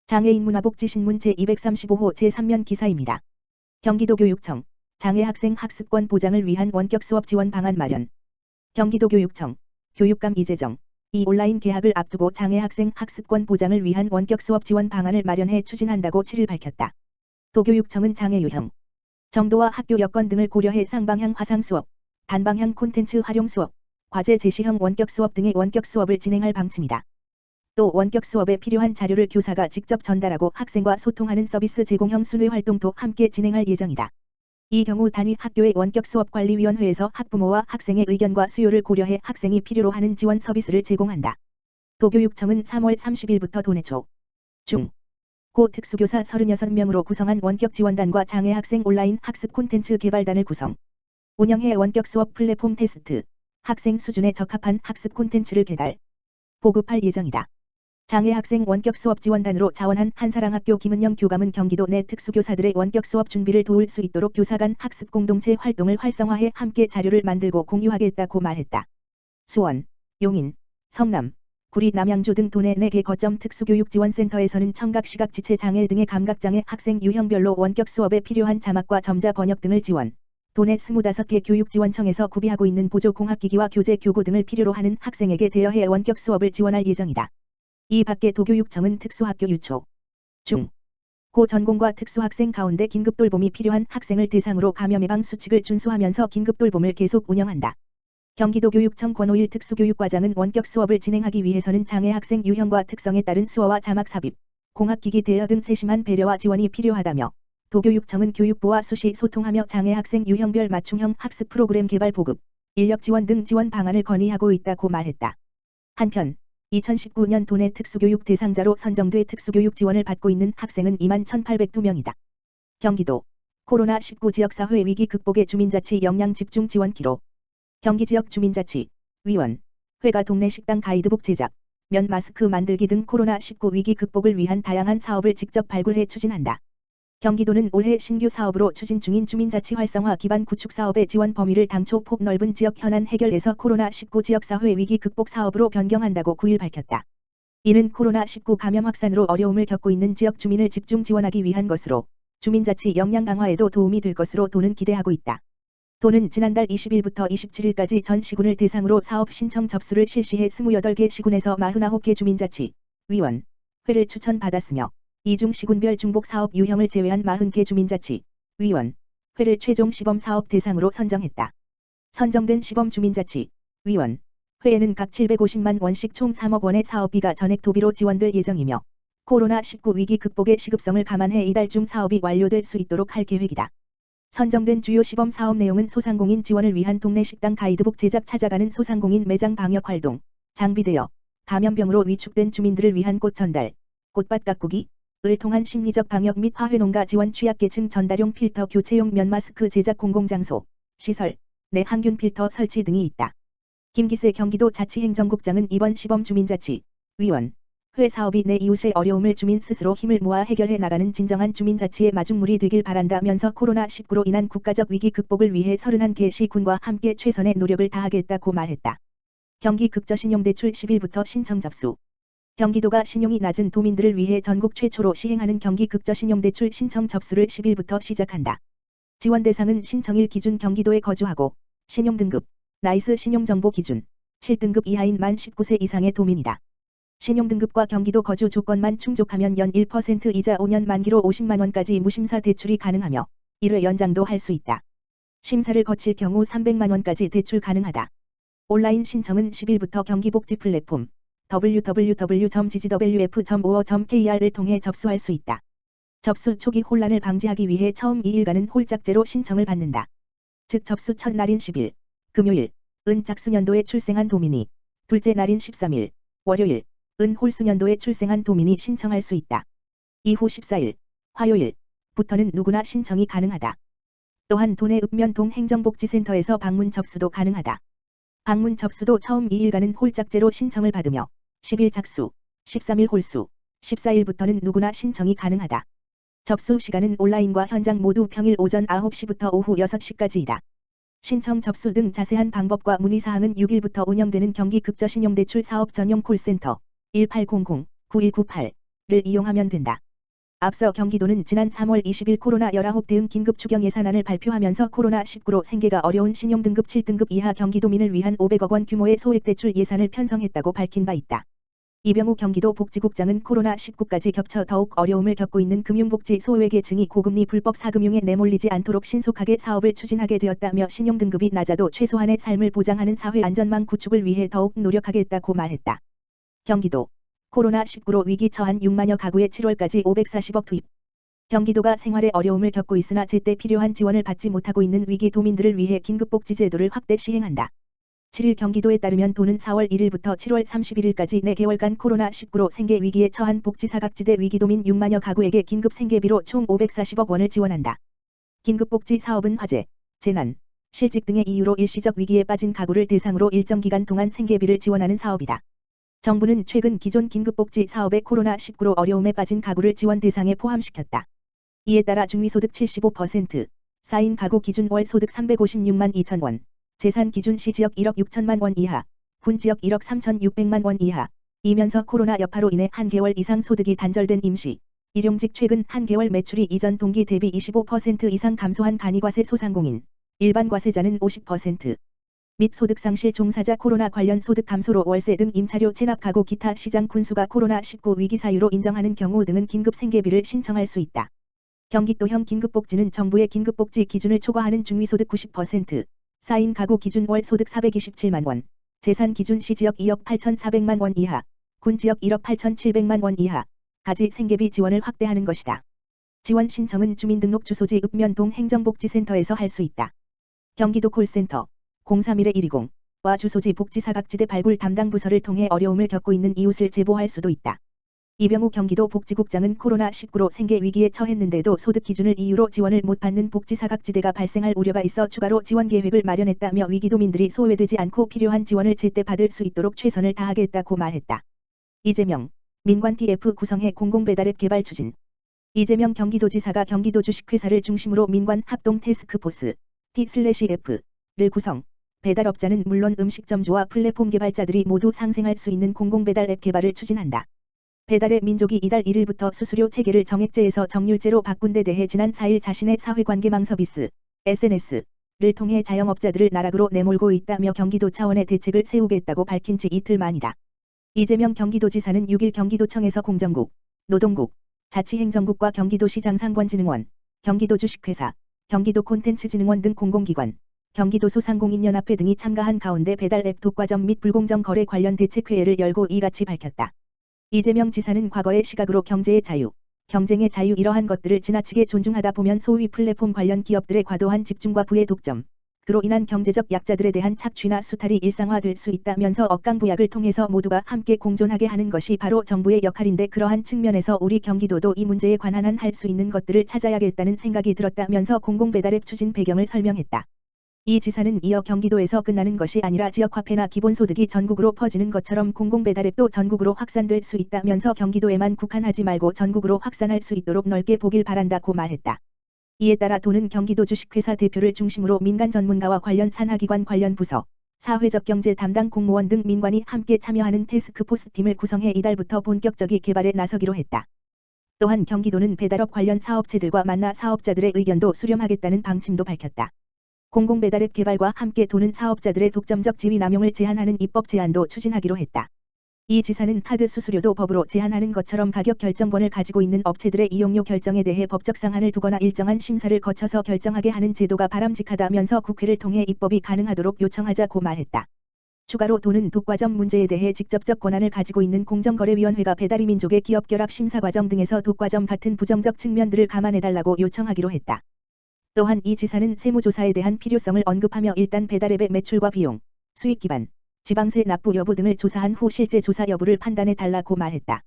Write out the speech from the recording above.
장애인 문화복지신문 제235호 제3면 기사입니다. 경기도교육청, 장애학생 학습권 보장을 위한 원격 수업 지원 방안 마련. 경기도교육청, 교육감 이재정, 이 온라인 개학을 앞두고 장애학생 학습권 보장을 위한 원격 수업 지원 방안을 마련해 추진한다고 7일 밝혔다. 도교육청은 장애 유형, 정도와 학교 여건 등을 고려해 쌍방향 화상 수업, 단방향 콘텐츠 활용 수업, 과제 제시형 원격 수업 등의 원격 수업을 진행할 방침이다. 또 원격 수업에 필요한 자료를 교사가 직접 전달하고 학생과 소통하는 서비스 제공형 순회 활동도 함께 진행할 예정이다. 이 경우 단위 학교의 원격 수업관리위원회에서 학부모와 학생의 의견과 수요를 고려해 학생이 필요로 하는 지원 서비스를 제공한다. 도교육청은 3월 30일부터 도내 초, 중, 고 특수교사 36명으로 구성한 원격 지원단과 장애학생 온라인 학습 콘텐츠 개발단을 구성, 운영해 원격 수업 플랫폼 테스트, 학생 수준에 적합한 학습 콘텐츠를 개발, 보급할 예정이다. 장애학생 원격 수업 지원단으로 자원한 한사랑학교 김은영 교감은 경기도 내 특수교사들의 원격 수업 준비를 도울 수 있도록 교사 간 학습 공동체 활동을 활성화해 함께 자료를 만들고 공유하겠다고 말했다. 수원, 용인, 성남, 구리 남양주 등 도내 4개 거점 특수교육지원센터에서는 청각 시각지체 장애 등의 감각장애 학생 유형별로 원격 수업에 필요한 자막과 점자 번역 등을 지원, 도내 25개 교육지원청에서 구비하고 있는 보조 공학기기와 교재 교구 등을 필요로 하는 학생에게 대여해 원격 수업을 지원할 예정이다. 이 밖에 도교육청은 특수학교 유초, 중, 고 전공과 특수학생 가운데 긴급돌봄이 필요한 학생을 대상으로 감염 예방 수칙을 준수하면서 긴급돌봄을 계속 운영한다. 경기도교육청 권오일 특수교육과장은 원격 수업을 진행하기 위해서는 장애학생 유형과 특성에 따른 수어와 자막 삽입, 공학기기 대여 등 세심한 배려와 지원이 필요하다며 도교육청은 교육부와 수시 소통하며 장애학생 유형별 맞춤형 학습 프로그램 개발 보급, 인력 지원 등 지원 방안을 건의하고 있다고 말했다. 한편 2019년 도내 특수교육 대상자로 선정돼 특수교육 지원을 받고 있는 학생은 21,802명이다. 경기도 코로나19 지역사회 위기 극복의 주민자치 역량 집중 지원 기록. 경기지역 주민자치 위원 회가 동네 식당 가이드북 제작, 면 마스크 만들기 등 코로나19 위기 극복을 위한 다양한 사업을 직접 발굴해 추진한다. 경기도는 올해 신규 사업으로 추진 중인 주민자치 활성화 기반 구축 사업의 지원 범위를 당초 폭넓은 지역 현안 해결에서 코로나19 지역사회 위기 극복 사업으로 변경한다고 9일 밝혔다. 이는 코로나19 감염 확산으로 어려움을 겪고 있는 지역 주민을 집중 지원하기 위한 것으로 주민자치 역량 강화에도 도움이 될 것으로 도는 기대하고 있다. 도는 지난달 20일부터 27일까지 전 시군을 대상으로 사업 신청 접수를 실시해 28개 시군에서 49개 주민자치 위원 회를 추천받았으며 이중 시군별 중복 사업 유형을 제외한 40개 주민자치 위원 회를 최종 시범 사업 대상으로 선정했다. 선정된 시범 주민자치 위원 회에는 각 750만 원씩 총 3억 원의 사업비가 전액 도비로 지원될 예정이며 코로나19 위기 극복의 시급성을 감안해 이달 중 사업이 완료될 수 있도록 할 계획이다. 선정된 주요 시범 사업 내용은 소상공인 지원을 위한 동네 식당 가이드북 제작, 찾아가는 소상공인 매장 방역 활동, 장비 대여, 감염병으로 위축된 주민들을 위한 꽃 전달, 꽃밭 가꾸기, 을 통한 심리적 방역 및 화훼농가 지원, 취약계층 전달용 필터 교체용 면 마스크 제작, 공공장소, 시설 내 항균 필터 설치 등이 있다. 김기세 경기도 자치행정국장은 이번 시범 주민자치 위원 회 사업이 내 이웃의 어려움을 주민 스스로 힘을 모아 해결해 나가는 진정한 주민자치의 마중물이 되길 바란다면서 코로나19로 인한 국가적 위기 극복을 위해 31개 시군과 함께 최선의 노력을 다하겠다고 말했다. 경기 급저신용대출 10일부터 신청 접수. 경기도가 신용이 낮은 도민들을 위해 전국 최초로 시행하는 경기 급저신용대출 신청 접수를 10일부터 시작한다. 지원 대상은 신청일 기준 경기도에 거주하고 신용등급, 나이스 신용정보 기준 7등급 이하인 만 19세 이상의 도민이다. 신용등급과 경기도 거주 조건만 충족하면 연 1% 이자 5년 만기로 50만 원까지 무심사 대출이 가능하며 1회 연장도 할 수 있다. 심사를 거칠 경우 300만 원까지 대출 가능하다. 온라인 신청은 10일부터 경기복지 플랫폼 www.ggwf.or.kr을 통해 접수할 수 있다. 접수 초기 혼란을 방지하기 위해 처음 2일간은 홀짝제로 신청을 받는다. 즉 접수 첫날인 10일, 금요일, 은 짝수년도에 출생한 도민이, 둘째 날인 13일, 월요일, 은 홀수년도에 출생한 도민이 신청할 수 있다. 이후 14일, 화요일부터는 누구나 신청이 가능하다. 또한 도내 읍면동 행정복지센터에서 방문 접수도 가능하다. 방문 접수도 처음 2일간은 홀짝제로 신청을 받으며 10일 작수, 13일 홀수, 14일부터는 누구나 신청이 가능하다. 접수 시간은 온라인과 현장 모두 평일 오전 9시부터 오후 6시까지이다. 신청 접수 등 자세한 방법과 문의사항은 6일부터 운영되는 경기 급저신용대출 사업 전용 콜센터 1800-9198 이용하면 된다. 앞서 경기도는 지난 3월 20일 코로나19 대응 긴급 추경 예산안을 발표하면서 코로나19로 생계가 어려운 신용등급 7등급 이하 경기도민을 위한 500억 원 규모의 소액대출 예산을 편성했다고 밝힌 바 있다. 이병우 경기도 복지국장은 코로나19까지 겹쳐 더욱 어려움을 겪고 있는 금융복지 소외계층이 고금리 불법 사금융에 내몰리지 않도록 신속하게 사업을 추진하게 되었다며 신용등급이 낮아도 최소한의 삶을 보장하는 사회 안전망 구축을 위해 더욱 노력하겠다고 말했다. 경기도 코로나19로 위기 처한 6만여 가구에 7월까지 540억 투입. 경기도가 생활에 어려움을 겪고 있으나 제때 필요한 지원을 받지 못하고 있는 위기 도민들을 위해 긴급복지제도를 확대 시행한다. 7일 경기도에 따르면 도는 4월 1일부터 7월 31일까지 4개월간 코로나19로 생계 위기에 처한 복지사각지대 위기도민 6만여 가구에게 긴급 생계비로 총 540억 원을 지원한다. 긴급복지 사업은 화재, 재난, 실직 등의 이유로 일시적 위기에 빠진 가구를 대상으로 일정 기간 동안 생계비를 지원하는 사업이다. 정부는 최근 기존 긴급복지 사업에 코로나19로 어려움에 빠진 가구를 지원 대상에 포함시켰다. 이에 따라 중위소득 75%, 4인 가구 기준 월 소득 356만 2천 원, 재산 기준 시지역 1억 6천만 원 이하, 군지역 1억 3,600만 원 이하, 이면서 코로나 여파로 인해 한 개월 이상 소득이 단절된 임시, 일용직 최근 한 개월 매출이 이전 동기 대비 25% 이상 감소한 간이과세 소상공인, 일반 과세자는 50%, 및 소득상실 종사자 코로나 관련 소득 감소로 월세 등 임차료 체납 가구 기타 시장 군수가 코로나19 위기 사유로 인정하는 경우 등은 긴급 생계비를 신청할 수 있다. 경기도형 긴급복지는 정부의 긴급복지 기준을 초과하는 중위소득 90%, 4인 가구 기준 월 소득 427만 원, 재산 기준 시지역 2억 8,400만 원 이하, 군지역 1억 8,700만 원 이하, 가지 생계비 지원을 확대하는 것이다. 지원 신청은 주민등록 주소지 읍면동 행정복지센터에서 할 수 있다. 경기도 콜센터 031120와 주소지 복지사각지대 발굴 담당 부서를 통해 어려움을 겪고 있는 이웃을 제보할 수도 있다. 이병우 경기도 복지국장은 코로나19로 생계 위기에 처했는데도 소득 기준을 이유로 지원을 못 받는 복지사각지대가 발생할 우려가 있어 추가로 지원 계획을 마련했다며 위기도민들이 소외되지 않고 필요한 지원을 제때 받을 수 있도록 최선을 다하겠다고 말했다. 이재명 민관 TF 구성해 공공배달앱 개발 추진. 이재명 경기도지사가 경기도 주식회사를 중심으로 민관 합동 태스크포스 T/F를 구성. 배달업자는 물론 음식점주와 플랫폼 개발자들이 모두 상생할 수 있는 공공배달 앱 개발을 추진한다. 배달앱 민족이 이달 1일부터 수수료 체계를 정액제에서 정률제로 바꾼 데 대해 지난 4일 자신의 사회관계망 서비스 SNS를 통해 자영업자들을 나락으로 내몰고 있다며 경기도 차원의 대책을 세우겠다고 밝힌 지 이틀 만이다. 이재명 경기도지사는 6일 경기도청에서 공정국, 노동국, 자치행정국과 경기도시장 상권진흥원, 경기도 주식회사, 경기도 콘텐츠진흥원 등 공공기관, 경기도 소상공인연합회 등이 참가한 가운데 배달앱 독과점 및 불공정 거래 관련 대책회의를 열고 이같이 밝혔다. 이재명 지사는 과거의 시각으로 경제의 자유, 경쟁의 자유 이러한 것들을 지나치게 존중하다 보면 소위 플랫폼 관련 기업들의 과도한 집중과 부의 독점, 그로 인한 경제적 약자들에 대한 착취나 수탈이 일상화될 수 있다면서 억강부약을 통해서 모두가 함께 공존하게 하는 것이 바로 정부의 역할인데 그러한 측면에서 우리 경기도도 이 문제에 관한 할 수 있는 것들을 찾아야겠다는 생각이 들었다면서 공공배달앱 추진 배경을 설명했다. 이 지사는 이어 경기도에서 끝나는 것이 아니라 지역화폐나 기본소득이 전국으로 퍼지는 것처럼 공공배달앱도 전국으로 확산될 수 있다면서 경기도에만 국한하지 말고 전국으로 확산할 수 있도록 넓게 보길 바란다고 말했다. 이에 따라 도는 경기도 주식회사 대표를 중심으로 민간 전문가와 관련 산하기관 관련 부서, 사회적 경제 담당 공무원 등 민관이 함께 참여하는 태스크포스팀을 구성해 이달부터 본격적인 개발에 나서기로 했다. 또한 경기도는 배달업 관련 사업체들과 만나 사업자들의 의견도 수렴하겠다는 방침도 밝혔다. 공공배달앱 개발과 함께 도는 사업자들의 독점적 지위 남용을 제한하는 입법 제안도 추진하기로 했다. 이 지사는 카드 수수료도 법으로 제한하는 것처럼 가격 결정권을 가지고 있는 업체들의 이용료 결정에 대해 법적 상한을 두거나 일정한 심사를 거쳐서 결정하게 하는 제도가 바람직하다면서 국회를 통해 입법이 가능하도록 요청하자고 말했다. 추가로 도는 독과점 문제에 대해 직접적 권한을 가지고 있는 공정거래위원회가 배달의 민족의 기업 결합 심사 과정 등에서 독과점 같은 부정적 측면들을 감안해달라고 요청하기로 했다. 또한 이 지사는 세무조사에 대한 필요성을 언급하며 일단 배달앱의 매출과 비용, 수익 기반, 지방세 납부 여부 등을 조사한 후 실제 조사 여부를 판단해 달라고 말했다.